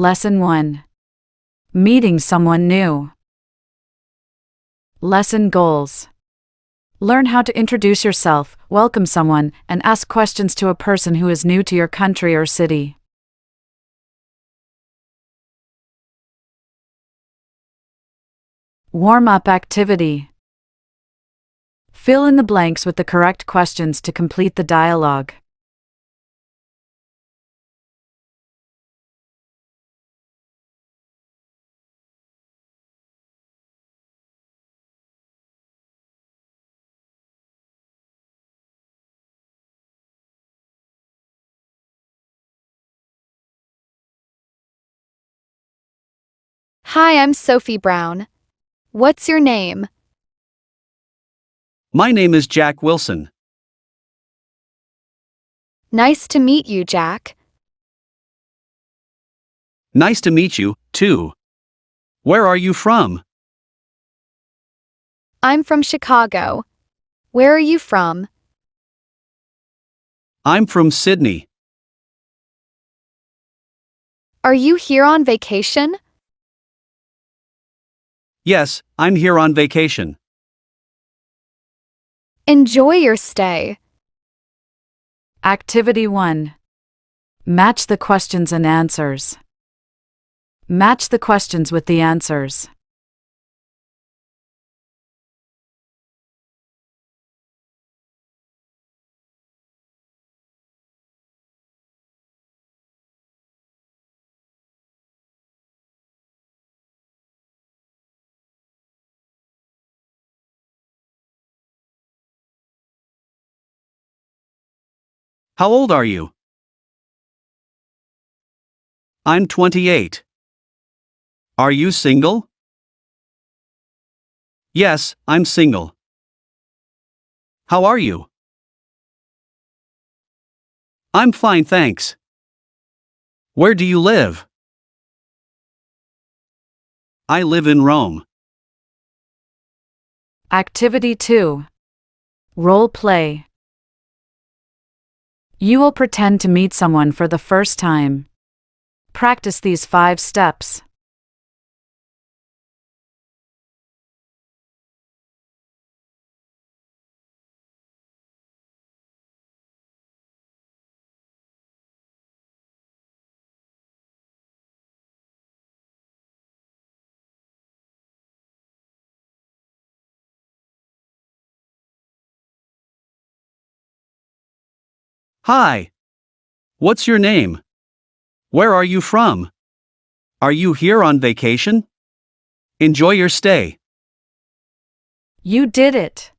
Lesson 1. Meeting someone new. Lesson goals. Learn how to introduce yourself, welcome someone, and ask questions to a person who is new to your country or city. Warm-up activity. Fill in the blanks with the correct questions to complete the dialogue. Hi, I'm Sophie Brown. What's your name? My name is Jack Wilson. Nice to meet you, Jack. Nice to meet you, too. Where are you from? I'm from Chicago. Where are you from? I'm from Sydney. Are you here on vacation? Yes, I'm here on vacation. Enjoy your stay. Activity 1. Match the questions and answers. Match the questions with the answers. How old are you? I'm 28. Are you single? Yes, I'm single. How are you? I'm fine, thanks. Where do you live? I live in Rome. Activity 2. Role play. You will pretend to meet someone for the first time. Practice these 5 steps. Hi. What's your name? Where are you from? Are you here on vacation? Enjoy your stay. You did it!